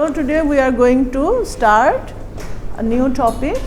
So today we are going to start a new topic,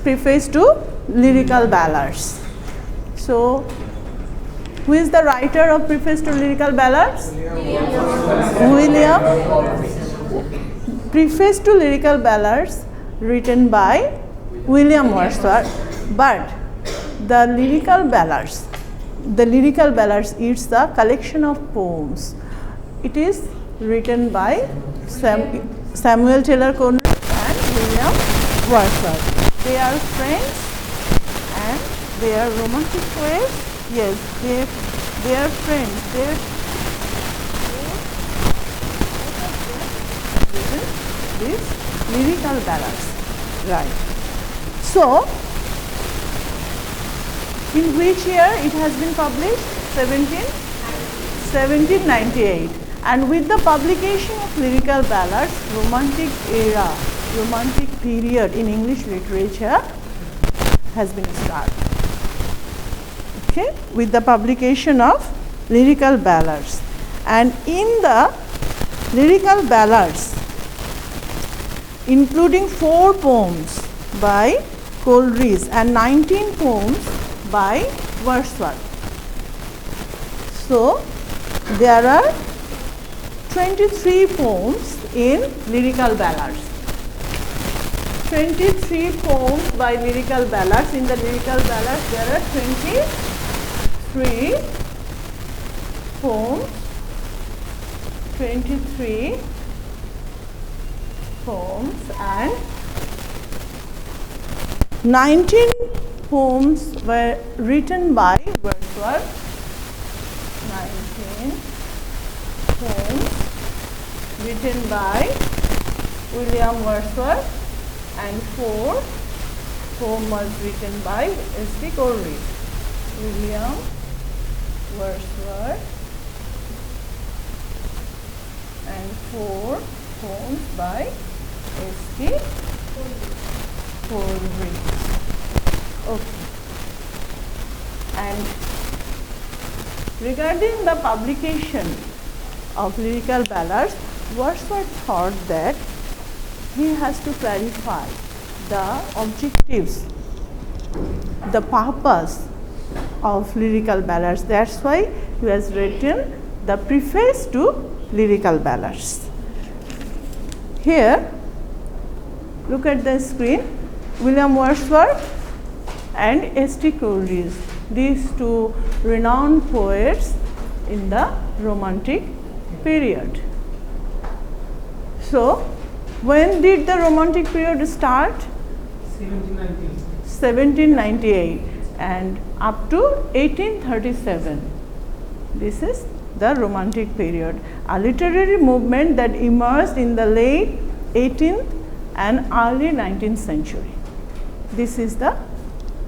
Preface to Lyrical Ballads. So, who is the writer of Preface to Lyrical Ballads? William. Preface to Lyrical Ballads written by William Wordsworth, but the Lyrical Ballads is the collection of poems. It is written by Samuel Taylor Coleridge and William Wordsworth. They are friends and they are romantic poets. Yes, they are friends. These lyrical ballads, right? So, in which year it has been published? 1798. And with the publication of lyrical ballads, romantic era, romantic period in English literature has been started. Okay, with the publication of lyrical ballads. And in the lyrical ballads, including 4 poems by Coleridge and 19 poems by Wordsworth. So, there are 23 poems in lyrical ballads. 23 poems by lyrical ballads. In the lyrical ballads, there are 23 poems. 23 poems and 19 poems were written by Wordsworth. 19 poems written by William Wordsworth and 4 poems was written by S.T. Coleridge. William Wordsworth and 4 poems by S.T. Coleridge. Okay. And regarding the publication of lyrical ballads, Wordsworth thought that he has to clarify the objectives, the purpose of lyrical ballads. That's why he has written the preface to lyrical ballads. Here, look at the screen, William Wordsworth and S.T. Coleridge, these 2 renowned poets in the Romantic period. So, when did the Romantic period start? 1798 and up to 1837. This is the Romantic period, a literary movement that emerged in the late 18th and early 19th century. This is the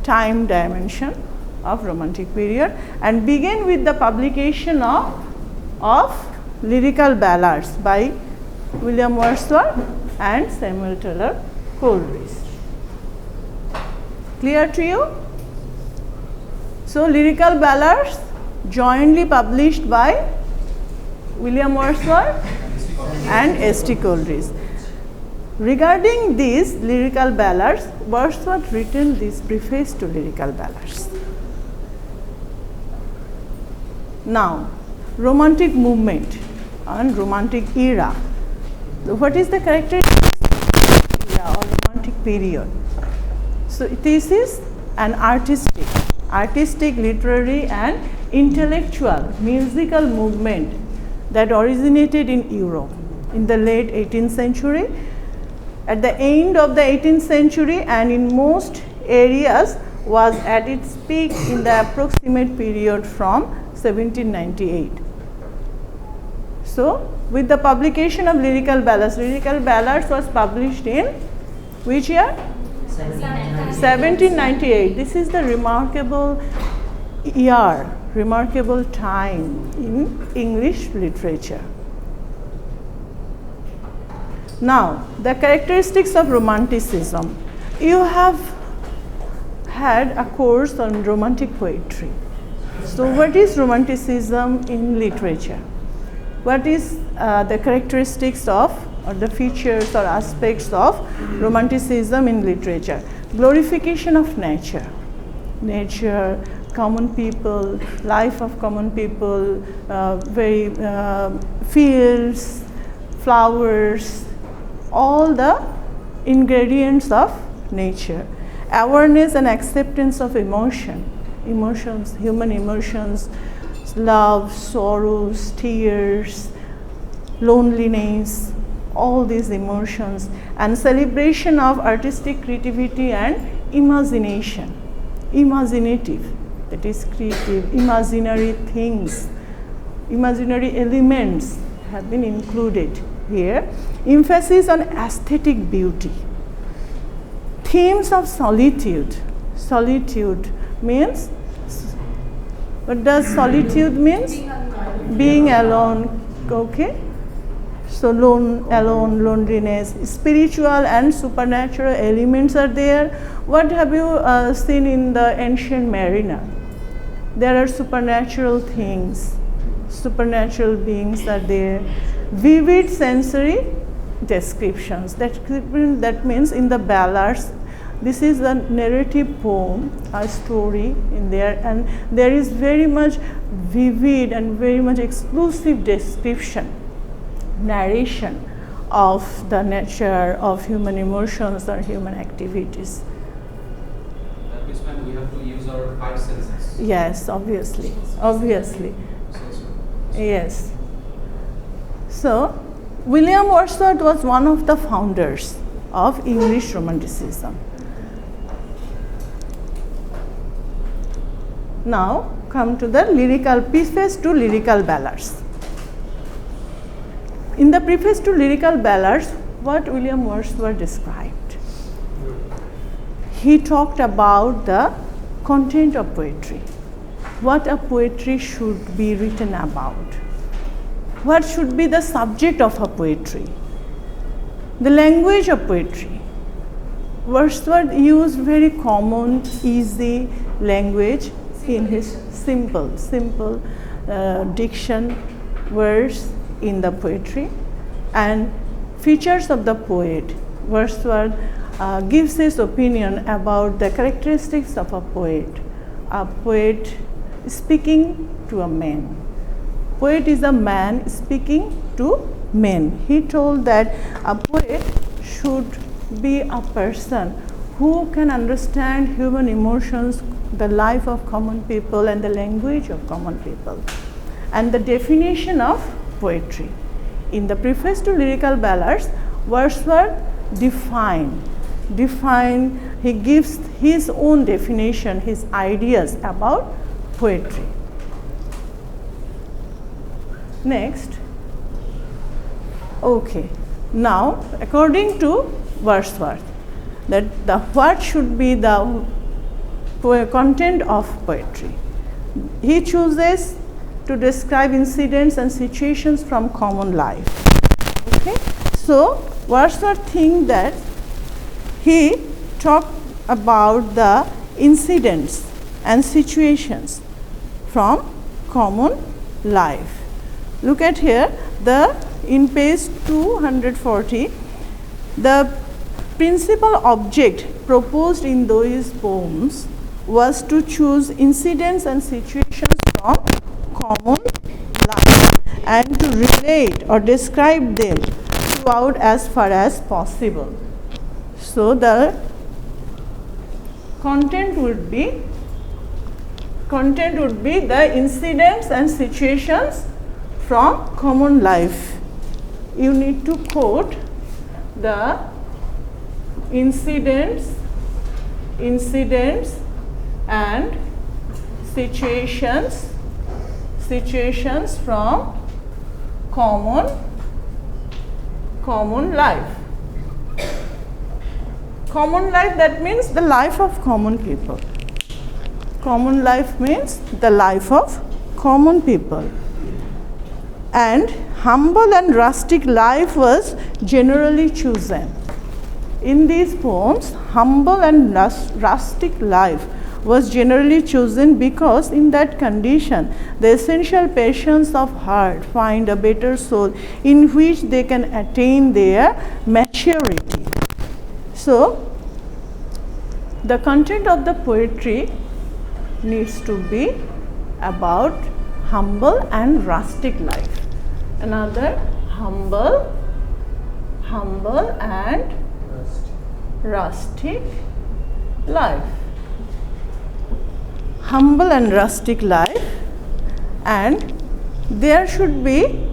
time dimension of Romantic period and began with the publication of lyrical ballads by William Wordsworth and Samuel Taylor Coleridge. Clear to you? So, lyrical ballads jointly published by William Wordsworth and S.T. Coleridge. Regarding these lyrical ballads, Wordsworth written this preface to lyrical ballads. Now, Romantic movement and Romantic era. So, what is the characteristic era or Romantic period? So, this is an artistic, literary and intellectual, musical movement that originated in Europe in the late 18th century. At the end of the 18th century and in most areas was at its peak in the approximate period from 1798. So, with the publication of lyrical ballads was published in which year? 1798. This is the remarkable year, remarkable time in English literature. Now, the characteristics of Romanticism. You have had a course on Romantic poetry. So, what is Romanticism in literature? What is the characteristics of or the features or aspects of Romanticism in literature. Glorification of nature. Nature, common people, life of common people, fields, flowers, all the ingredients of nature. Awareness and acceptance of emotions, human emotions, love, sorrows, tears, loneliness, all these emotions, and celebration of artistic creativity and imagination. Imaginative, that is creative, imaginary things, imaginary elements have been included here. Emphasis on aesthetic beauty. Themes of solitude. Solitude means, what does solitude means? Being alone, okay? So alone, loneliness, spiritual and supernatural elements are there. What have you seen in the Ancient Mariner? There are supernatural things, supernatural beings are there. Vivid sensory descriptions. That means in the Ballads, this is a narrative poem, a story in there, and there is very much vivid and very much exclusive description, narration of the nature of human emotions or human activities. That means when we have to use our five senses. Yes, obviously. Yes. So, William Wordsworth was one of the founders of English Romanticism. Now, come to the lyrical preface to Lyrical Ballads. In the preface to Lyrical Ballads, what William Wordsworth described? He talked about the content of poetry, what a poetry should be written about, what should be the subject of a poetry, the language of poetry. Wordsworth used very common, easy language in his simple diction, words in the poetry, and features of the poet. Wordsworth gives his opinion about the characteristics of a poet speaking to a man. Poet is a man speaking to men. He told that a poet should be a person who can understand human emotions, the life of common people, and the language of common people. And the definition of poetry. In the preface to Lyrical Ballads, Wordsworth he gives his own definition, his ideas about poetry. Next. Okay. Now, according to Wordsworth, what should be the content of poetry? He chooses to describe incidents and situations from common life. Okay? So, Wordsworth thinks that he talked about the incidents and situations from common life. Look at here, in page 240, the principal object proposed in those poems was to choose incidents and situations from common life and to relate or describe them throughout as far as possible. So the content would be the incidents and situations from common life. You need to quote the incidents and situations from common life. Common life, that means the life of common people. Common life means the life of common people. And humble and rustic life was generally chosen. In these poems, humble and rustic life was generally chosen because in that condition, the essential passions of heart find a better soul in which they can attain their maturity. So, the content of the poetry needs to be about humble and rustic life. Another humble and rustic life. Humble and rustic life, and there should be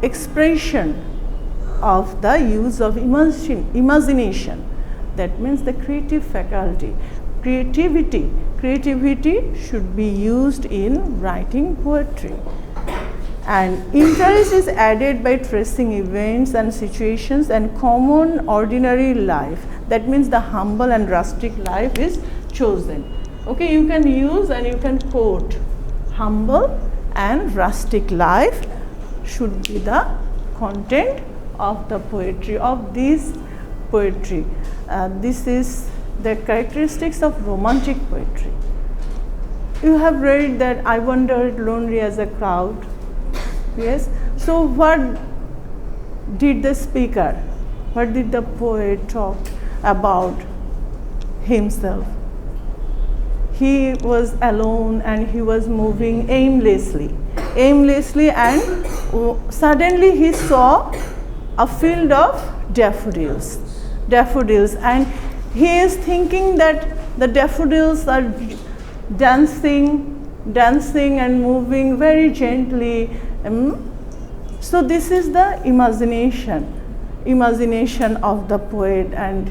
expression of the use of imagination. That means the creative faculty. Creativity should be used in writing poetry. And interest is added by tracing events and situations and common ordinary life. That means the humble and rustic life is chosen. Okay, you can use and you can quote humble and rustic life should be the content of the poetry, of this poetry. This is the characteristics of romantic poetry. You have read that I wandered lonely as a crowd. Yes. So what did the speaker, what did the poet talk about himself? He was alone and he was moving aimlessly, and suddenly he saw a field of daffodils, and he is thinking that the daffodils are dancing and moving very gently. So this is the imagination of the poet, and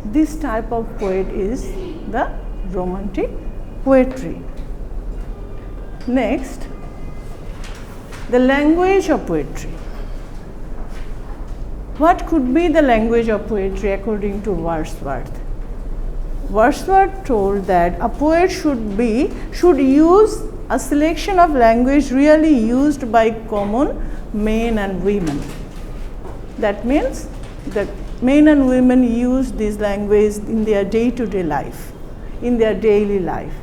this type of poet is the romantic poetry. Next, the language of poetry. What could be the language of poetry according to Wordsworth? Wordsworth told that a poet should use a selection of language really used by common men and women. That means the men and women use this language in their day-to-day life, in their daily life.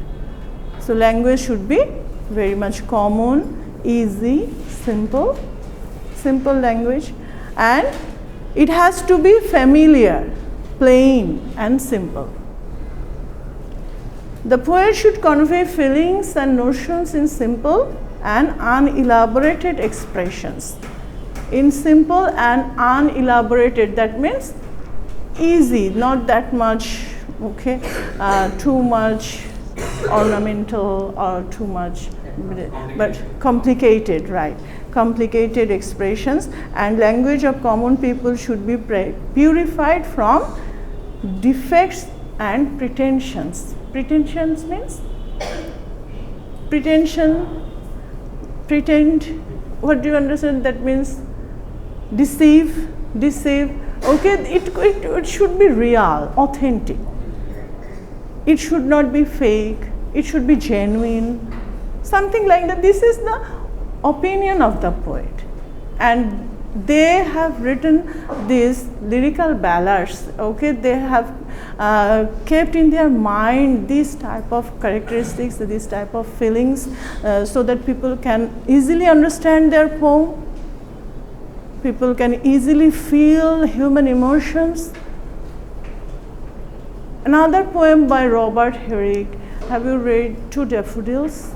So language should be very much common, easy, simple language, and it has to be familiar, plain and simple. The poet should convey feelings and notions in simple and unelaborated expressions. In simple and unelaborated, that means easy, not that much, okay, too much ornamental or too much, but complicated, right? Complicated expressions, and language of common people should be purified from defects and pretensions. Pretensions means pretend. What do you understand? That means deceive. Okay, it should be real, authentic. It should not be fake. It should be genuine. Something like that. This is the opinion of the poet, and they have written these lyrical ballads. Okay, they have kept in their mind these type of characteristics, these type of feelings, so that people can easily understand their poem. People can easily feel human emotions. Another poem by Robert Herrick. Have you read Two Daffodils?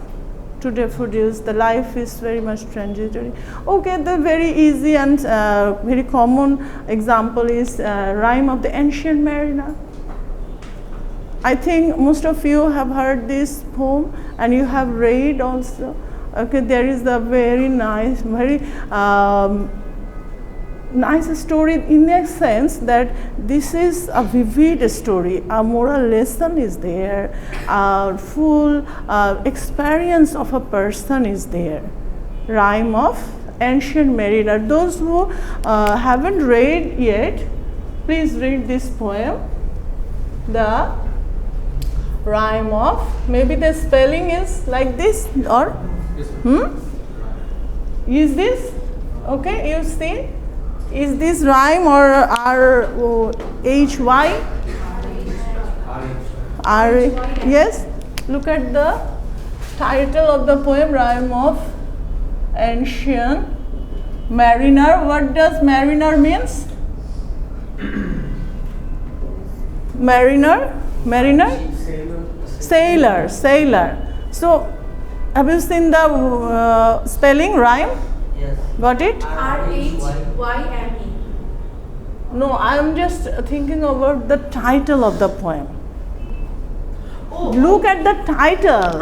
Two Daffodils. The life is very much transitory. Okay, the very easy and very common example is Rhyme of the Ancient Mariner. I think most of you have heard this poem and you have read also. Okay, there is a very nice, nice story in a sense that this is a vivid story. A moral lesson is there, a full experience of a person is there. Rhyme of Ancient Mariner. Those who haven't read yet, please read this poem. The rhyme of, maybe the spelling is like this or is this okay? You see, is this rhyme or R-H-Y? Yes, look at the title of the poem, Rhyme of Ancient Mariner. What does mariner means? Mariner? Sailor. So, have you seen the spelling rhyme? Yes. Got it? RHYME. No, I am just thinking about the title of the poem. Look at the title.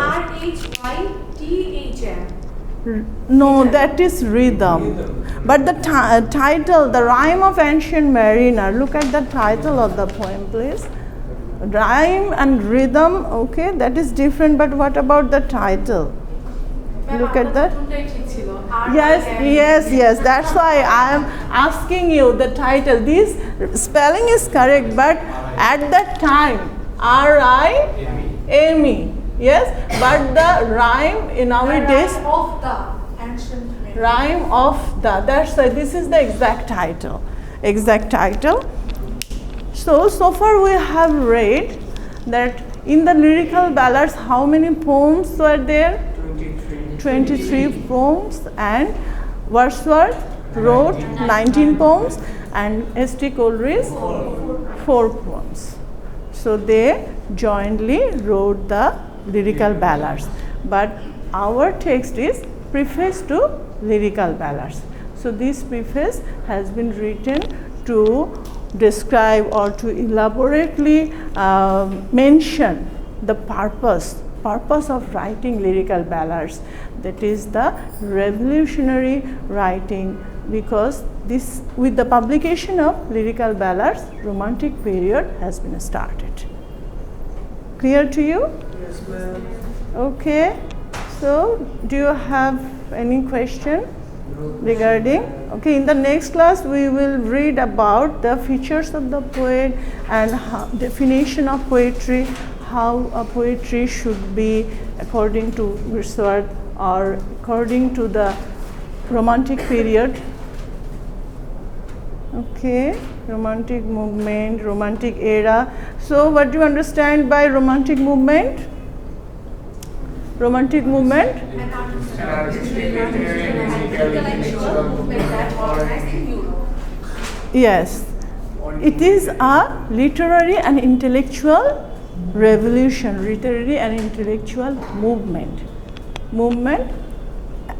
RHYTHM. No, that is rhythm. But the title, the Rhyme of Ancient Mariner, look at the title of the poem, please. Rhyme and rhythm, okay, that is different, but what about the title? Look at that. Yes, that's why I am asking you the title. This spelling is correct, but at that time, R-I-M-E, yes, but the rhyme in nowadays, Of the ancient mariner. rhyme of the, that's why this is the exact title. So far we have read that in the lyrical ballads, how many poems were there? 23 poems, and Wordsworth wrote 19 poems, and S.T. Coleridge 4 poems. So they jointly wrote the lyrical ballads. But our text is Preface to Lyrical Ballads. So this preface has been written to describe or to elaborately mention the purpose of writing lyrical ballads. That is the revolutionary writing, because this, with the publication of lyrical ballads, Romantic period has been started. Clear to you? Yes, ma'am. Okay. So, do you have any question regarding? Okay, in the next class we will read about the features of the poet and definition of poetry, how a poetry should be according to Wordsworth or according to the Romantic period. Okay, Romantic movement, Romantic era. So, what do you understand by Romantic movement? Romantic movement? Intellectual movement that organized in Europe. Yes, it is a literary and intellectual revolution, literary and intellectual movement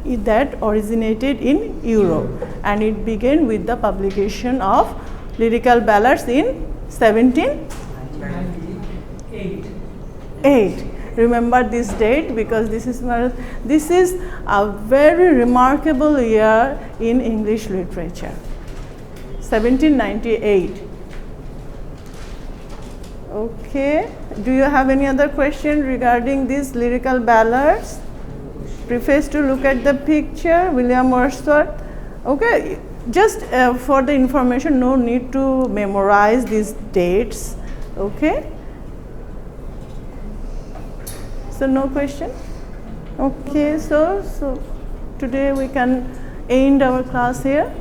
that originated in Europe, and it began with the publication of lyrical ballads in 1798. Remember this date because this is a very remarkable year in English literature. 1798. Okay. Do you have any other question regarding these lyrical ballads? Preface to look at the picture, William Wordsworth. Okay. Just for the information, no need to memorize these dates. Okay. So no question? Okay, so today we can end our class here.